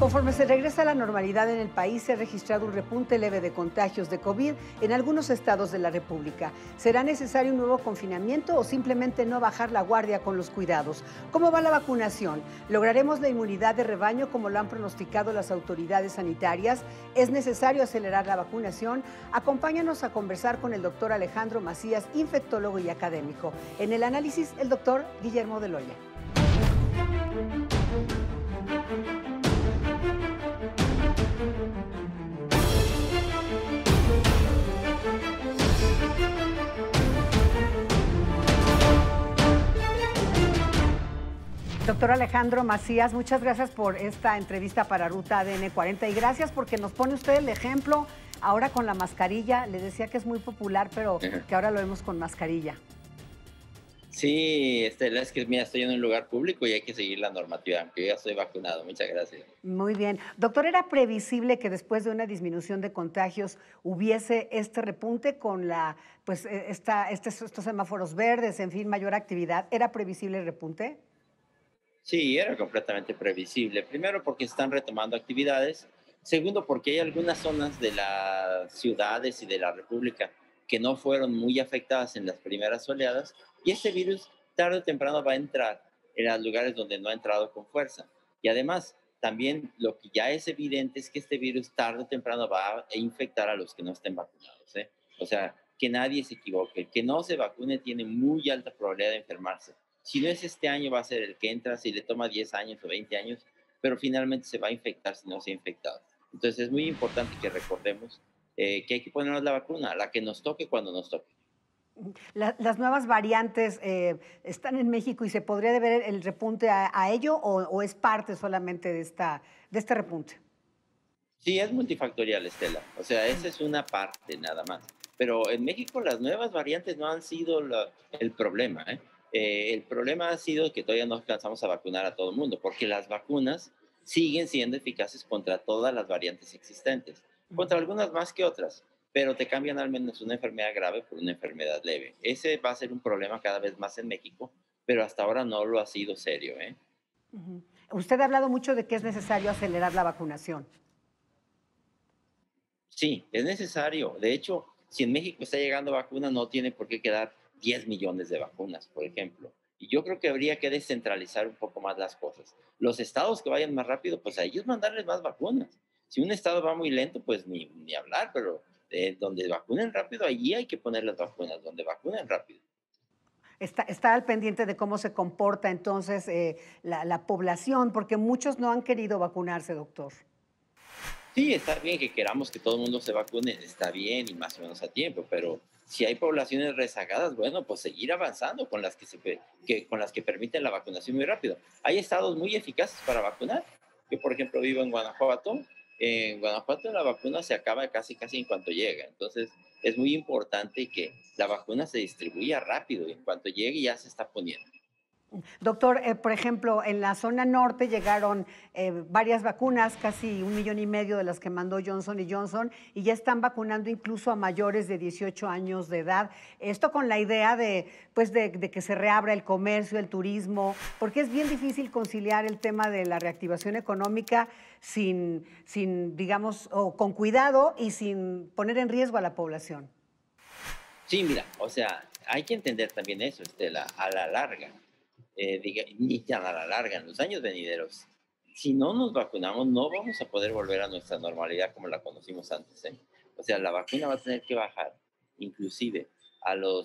Conforme se regresa a la normalidad en el país, se ha registrado un repunte leve de contagios de COVID en algunos estados de la República. ¿Será necesario un nuevo confinamiento o simplemente no bajar la guardia con los cuidados? ¿Cómo va la vacunación? ¿Lograremos la inmunidad de rebaño como lo han pronosticado las autoridades sanitarias? ¿Es necesario acelerar la vacunación? Acompáñanos a conversar con el doctor Alejandro Macías, infectólogo y académico. En el análisis, el doctor Guillermo de Loya. Doctor Alejandro Macías, muchas gracias por esta entrevista para Ruta ADN 40 y gracias porque nos pone usted el ejemplo ahora con la mascarilla. Le decía que es muy popular, pero que ahora lo vemos con mascarilla. Sí, Estela, es que mira, estoy en un lugar público y hay que seguir la normativa, aunque yo ya estoy vacunado. Muchas gracias. Muy bien. Doctor, ¿era previsible que después de una disminución de contagios hubiese este repunte con estos semáforos verdes, en fin, mayor actividad? ¿Era previsible el repunte? Sí, era completamente previsible. Primero, porque están retomando actividades. Segundo, porque hay algunas zonas de las ciudades y de la República que no fueron muy afectadas en las primeras oleadas. Y este virus, tarde o temprano, va a entrar en los lugares donde no ha entrado con fuerza. Y además, también lo que ya es evidente es que este virus, tarde o temprano, va a infectar a los que no estén vacunados, ¿eh? O sea, que nadie se equivoque. El que no se vacune tiene muy alta probabilidad de enfermarse. Si no es este año, va a ser el que entra, si le toma 10 años o 20 años, pero finalmente se va a infectar si no se ha infectado. Entonces es muy importante que recordemos que hay que ponernos la vacuna, la que nos toque cuando nos toque. Las nuevas variantes están en México y se podría deber el repunte a ello o es parte solamente de este repunte. Sí, es multifactorial, Estela. O sea, esa es una parte nada más. Pero en México las nuevas variantes no han sido el problema, ¿eh? El problema ha sido que todavía no alcanzamos a vacunar a todo el mundo, porque las vacunas siguen siendo eficaces contra todas las variantes existentes, contra algunas más que otras, pero te cambian al menos una enfermedad grave por una enfermedad leve. Ese va a ser un problema cada vez más en México, pero hasta ahora no lo ha sido serio, ¿eh? Ujú. Usted ha hablado mucho de que es necesario acelerar la vacunación. Sí, es necesario. De hecho, si en México está llegando vacuna, no tiene por qué quedar 10 millones de vacunas, por ejemplo. Y yo creo que habría que descentralizar un poco más las cosas. Los estados que vayan más rápido, pues a ellos mandarles más vacunas. Si un estado va muy lento, pues ni hablar, pero donde vacunen rápido, allí hay que poner las vacunas, donde vacunen rápido. Está al pendiente de cómo se comporta entonces la población, porque muchos no han querido vacunarse, doctor. Sí, está bien que queramos que todo el mundo se vacune, está bien y más o menos a tiempo, pero si hay poblaciones rezagadas, bueno, pues seguir avanzando con con las que permiten la vacunación muy rápido. Hay estados muy eficaces para vacunar. Yo, por ejemplo, vivo en Guanajuato. En Guanajuato la vacuna se acaba casi en cuanto llega. Entonces, es muy importante que la vacuna se distribuya rápido y en cuanto llegue ya se está poniendo. Doctor, por ejemplo, en la zona norte llegaron varias vacunas, casi 1,5 millones de las que mandó Johnson Johnson, y ya están vacunando incluso a mayores de 18 años de edad. Esto con la idea de que se reabra el comercio, el turismo, porque es bien difícil conciliar el tema de la reactivación económica digamos, o con cuidado y sin poner en riesgo a la población. Sí, mira, o sea, hay que entender también eso, Estela, a la larga. Ni tan a la larga, en los años venideros, si no nos vacunamos, no vamos a poder volver a nuestra normalidad como la conocimos antes, ¿eh? O sea, la vacuna va a tener que bajar, inclusive a no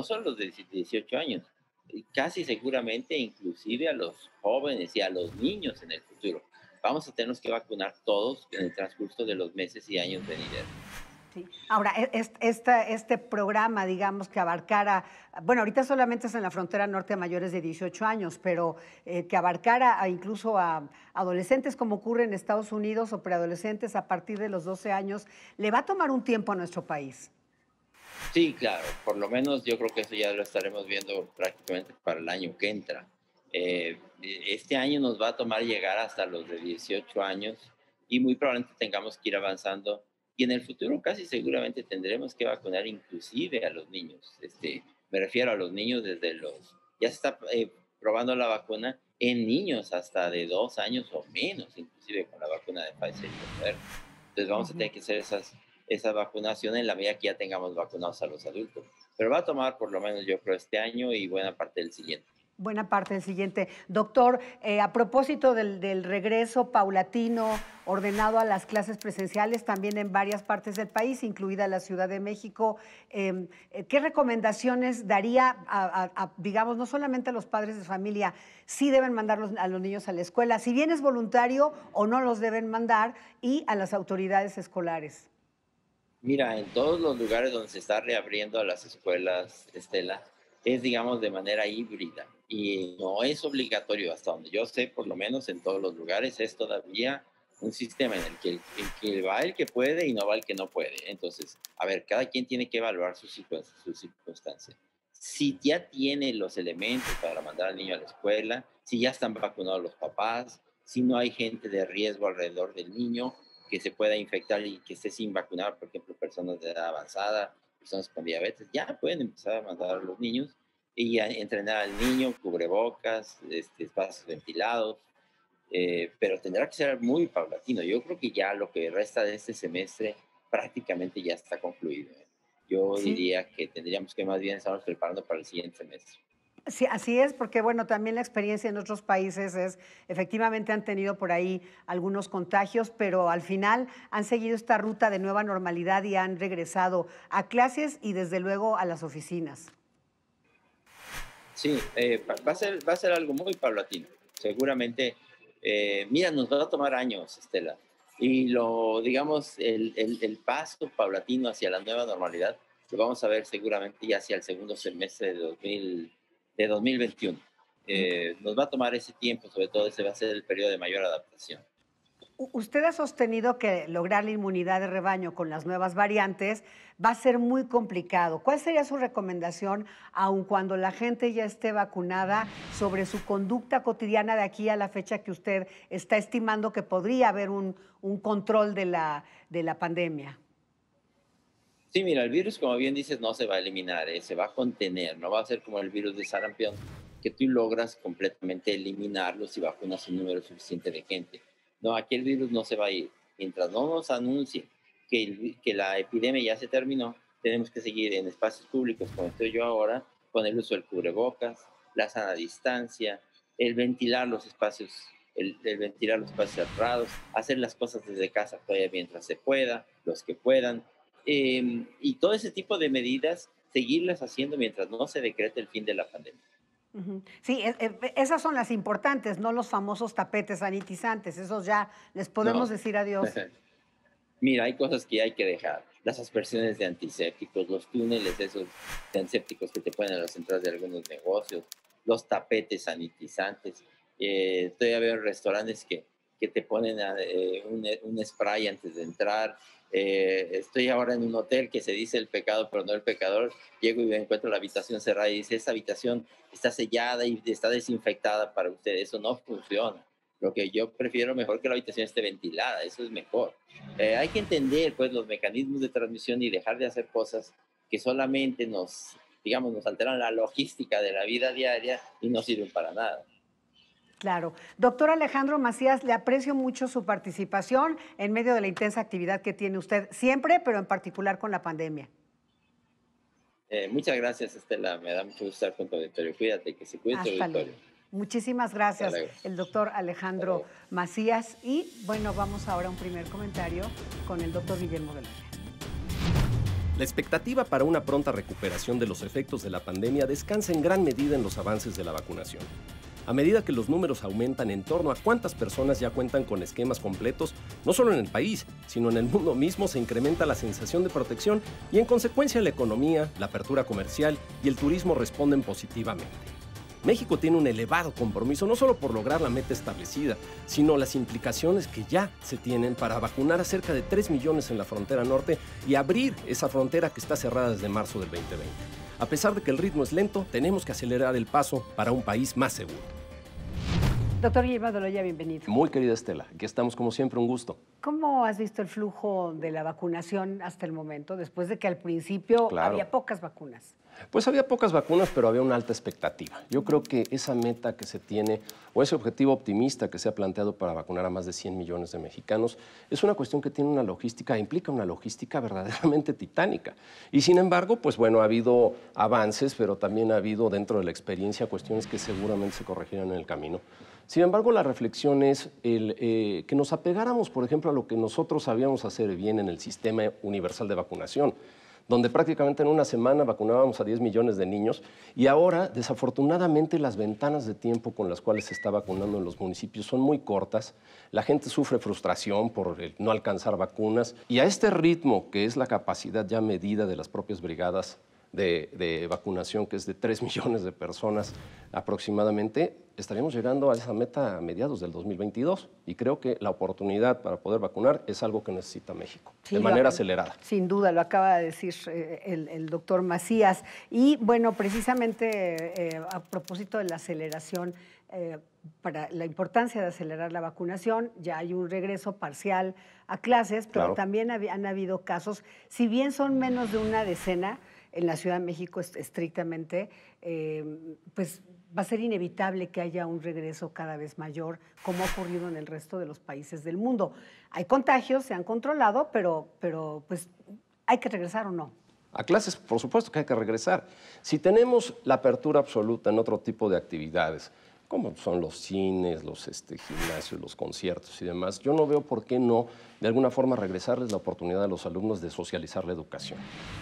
solo los de 18 años, y casi seguramente inclusive a los jóvenes y a los niños en el futuro. Vamos a tener que vacunar todos en el transcurso de los meses y años venideros. Sí. Ahora, este programa, digamos, que abarcara, bueno, ahorita solamente es en la frontera norte a mayores de 18 años, pero que abarcara incluso a adolescentes, como ocurre en Estados Unidos, o preadolescentes a partir de los 12 años, le va a tomar un tiempo a nuestro país. Sí, claro, por lo menos yo creo que eso ya lo estaremos viendo prácticamente para el año que entra. Este año nos va a tomar llegar hasta los de 18 años y muy probablemente tengamos que ir avanzando y en el futuro casi seguramente tendremos que vacunar inclusive a los niños. Me refiero a los niños desde ya se está probando la vacuna en niños hasta de 2 años o menos, inclusive con la vacuna de Pfizer y Moderna. Entonces vamos a tener que hacer esa vacunación en la medida que ya tengamos vacunados a los adultos. Pero va a tomar por lo menos yo creo este año y buena parte del siguiente. Buena parte del siguiente. Doctor, a propósito del regreso paulatino ordenado a las clases presenciales también en varias partes del país, incluida la Ciudad de México, ¿qué recomendaciones daría digamos, no solamente a los padres de familia, sí deben mandar a los niños a la escuela, si bien es voluntario o no los deben mandar, y a las autoridades escolares? Mira, en todos los lugares donde se está reabriendo a las escuelas, Estela, es, digamos, de manera híbrida y no es obligatorio, hasta donde yo sé, por lo menos en todos los lugares, es todavía un sistema en el que va el que puede y no va el que no puede. Entonces, a ver, cada quien tiene que evaluar sus circunstancias. Si ya tiene los elementos para mandar al niño a la escuela, si ya están vacunados los papás, si no hay gente de riesgo alrededor del niño que se pueda infectar y que esté sin vacunar, por ejemplo, personas de edad avanzada, personas con diabetes, ya pueden empezar a mandar a los niños y a entrenar al niño, cubrebocas, espacios ventilados, pero tendrá que ser muy paulatino. Yo creo que ya lo que resta de este semestre prácticamente ya está concluido. Yo Sí. diría que tendríamos que más bien estarnos preparando para el siguiente semestre. Sí, así es, porque bueno, también la experiencia en otros países es, efectivamente han tenido por ahí algunos contagios, pero al final han seguido esta ruta de nueva normalidad y han regresado a clases y desde luego a las oficinas. Sí, va a ser algo muy paulatino. Seguramente, mira, nos va a tomar años, Estela. Y digamos, el paso paulatino hacia la nueva normalidad lo vamos a ver seguramente ya hacia el segundo semestre de 2021. Nos va a tomar ese tiempo, sobre todo ese va a ser el periodo de mayor adaptación. Usted ha sostenido que lograr la inmunidad de rebaño con las nuevas variantes va a ser muy complicado. ¿Cuál sería su recomendación, aun cuando la gente ya esté vacunada, sobre su conducta cotidiana de aquí a la fecha que usted está estimando que podría haber un control de la pandemia? Sí, mira, el virus, como bien dices, no se va a eliminar, se va a contener, no va a ser como el virus de sarampión, que tú logras completamente eliminarlo si vacunas un número suficiente de gente. No, aquí el virus no se va a ir. Mientras no nos anuncien que la epidemia ya se terminó, tenemos que seguir en espacios públicos, como estoy yo ahora, con el uso del cubrebocas, la sana distancia, el ventilar los espacios, el ventilar los espacios cerrados, hacer las cosas desde casa todavía mientras se pueda, los que puedan, y todo ese tipo de medidas, seguirlas haciendo mientras no se decrete el fin de la pandemia. Ujú. Sí, esas son las importantes, no los famosos tapetes sanitizantes. Esos ya les podemos No, decir adiós. mira, hay cosas que hay que dejar. Las aspersiones de antisépticos, los túneles esos de antisépticos que te ponen a las entradas de algunos negocios, los tapetes sanitizantes. Todavía veo restaurantes que te ponen un spray antes de entrar. Estoy ahora en un hotel que se dice el pecado, pero no el pecador. Llego y me encuentro la habitación cerrada y dice, esta habitación está sellada y está desinfectada para usted. Eso no funciona. Lo que yo prefiero mejor que la habitación esté ventilada, eso es mejor. Hay que entender pues los mecanismos de transmisión y dejar de hacer cosas que solamente digamos, nos alteran la logística de la vida diaria y no sirven para nada. Claro. Doctor Alejandro Macías, le aprecio mucho su participación en medio de la intensa actividad que tiene usted siempre, pero en particular con la pandemia. Muchas gracias, Estela. Me da mucho gusto estar con tu auditorio. Cuídate, que se cuide tu Hasta auditorio. luego. Muchísimas Hasta gracias, luego. el doctor Hasta Alejandro luego. Macías. Y bueno, vamos ahora a un primer comentario con el doctor Guillermo Bedoya. La expectativa para una pronta recuperación de los efectos de la pandemia descansa en gran medida en los avances de la vacunación. A medida que los números aumentan en torno a cuántas personas ya cuentan con esquemas completos, no solo en el país, sino en el mundo mismo, se incrementa la sensación de protección y en consecuencia la economía, la apertura comercial y el turismo responden positivamente. México tiene un elevado compromiso no solo por lograr la meta establecida, sino las implicaciones que ya se tienen para vacunar a cerca de 3 millones en la frontera norte y abrir esa frontera que está cerrada desde marzo del 2020. A pesar de que el ritmo es lento, tenemos que acelerar el paso para un país más seguro. Doctor Guillermo Bedoya, bienvenido. Muy querida Estela, aquí estamos como siempre, un gusto. ¿Cómo has visto el flujo de la vacunación hasta el momento, después de que al principio había pocas vacunas? Pues había pocas vacunas, pero había una alta expectativa. Yo creo que esa meta que se tiene, o ese objetivo optimista que se ha planteado para vacunar a más de 100 millones de mexicanos, es una cuestión que tiene una logística, implica una logística verdaderamente titánica. Y sin embargo, pues bueno, ha habido avances, pero también ha habido dentro de la experiencia cuestiones que seguramente se corregirán en el camino. Sin embargo, la reflexión es que nos apegáramos, por ejemplo, a lo que nosotros sabíamos hacer bien en el sistema universal de vacunación, donde prácticamente en una semana vacunábamos a 10 millones de niños y ahora, desafortunadamente, las ventanas de tiempo con las cuales se está vacunando en los municipios son muy cortas, la gente sufre frustración por no alcanzar vacunas y a este ritmo, que es la capacidad ya medida de las propias brigadas de vacunación, que es de 3 millones de personas aproximadamente, estaríamos llegando a esa meta a mediados del 2022 y creo que la oportunidad para poder vacunar es algo que necesita México, de manera acelerada. Sin duda, lo acaba de decir el doctor Macías. Y bueno, precisamente a propósito de la aceleración, para la importancia de acelerar la vacunación, ya hay un regreso parcial a clases, pero también han habido casos, si bien son menos de una decena, en la Ciudad de México estrictamente, pues va a ser inevitable que haya un regreso cada vez mayor, como ha ocurrido en el resto de los países del mundo. Hay contagios, se han controlado, pero pues, ¿hay que regresar o no? A clases, por supuesto que hay que regresar. Si tenemos la apertura absoluta en otro tipo de actividades, como son los cines, los gimnasios, los conciertos y demás, yo no veo por qué no, de alguna forma, regresarles la oportunidad a los alumnos de socializar la educación.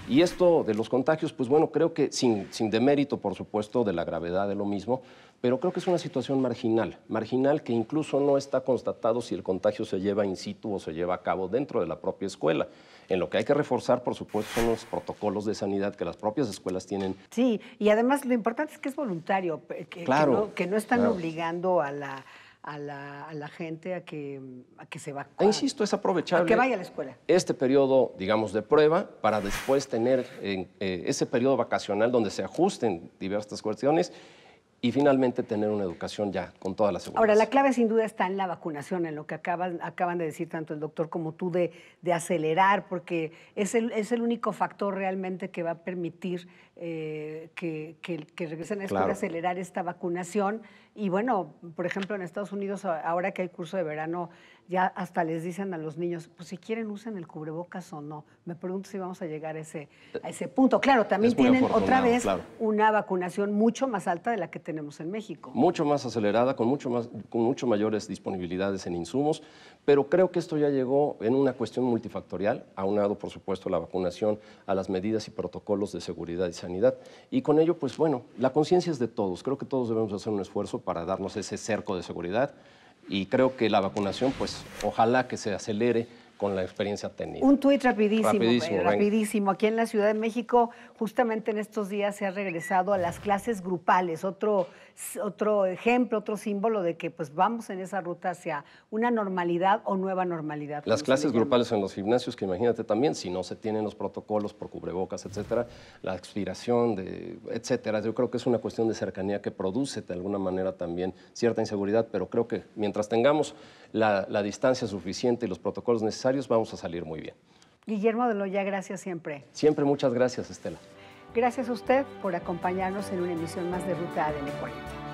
Y esto de los contagios, pues bueno, creo que sin demérito, por supuesto, de la gravedad de lo mismo, pero creo que es una situación marginal que incluso no está constatado si el contagio se lleva in situ o se lleva a cabo dentro de la propia escuela. En lo que hay que reforzar, por supuesto, son los protocolos de sanidad que las propias escuelas tienen. Sí, y además lo importante es que es voluntario, que no están obligando a la gente a que se vacune. Insisto, es aprovechable. A que vaya a la escuela. Este periodo, digamos, de prueba, para después tener ese periodo vacacional donde se ajusten diversas cuestiones y finalmente tener una educación ya con toda la seguridad. Ahora, la clave sin duda está en la vacunación, en lo que acaban de decir tanto el doctor como tú de acelerar, porque es el único factor realmente que va a permitir que regresen a la escuela, acelerar esta vacunación. Y bueno, por ejemplo, en Estados Unidos, ahora que hay curso de verano, ya hasta les dicen a los niños, pues si quieren usen el cubrebocas o no. Me pregunto si vamos a llegar a ese punto. Claro, también tienen otra vez una vacunación mucho más alta de la que tenemos en México. Mucho más acelerada, con mucho mayores disponibilidades en insumos, pero creo que esto ya llegó en una cuestión multifactorial, aunado, por supuesto, a la vacunación, a las medidas y protocolos de seguridad y sanidad. Y con ello, pues bueno, la conciencia es de todos. Creo que todos debemos hacer un esfuerzo para darnos ese cerco de seguridad. Y creo que la vacunación, pues, ojalá que se acelere con la experiencia técnica. Un tuit rapidísimo. Aquí en la Ciudad de México, justamente en estos días se ha regresado a las clases grupales. Otro ejemplo, otro símbolo de que pues vamos en esa ruta hacia una normalidad o nueva normalidad. Las clases grupales en los gimnasios, que imagínate también, si no se tienen los protocolos por cubrebocas, etcétera, la expiración, etcétera. Yo creo que es una cuestión de cercanía que produce de alguna manera también cierta inseguridad, pero creo que mientras tengamos la distancia suficiente y los protocolos necesarios, vamos a salir muy bien. Guillermo de Loya, gracias siempre. Siempre muchas gracias, Estela. Gracias a usted por acompañarnos en una emisión más de Ruta ADN 40.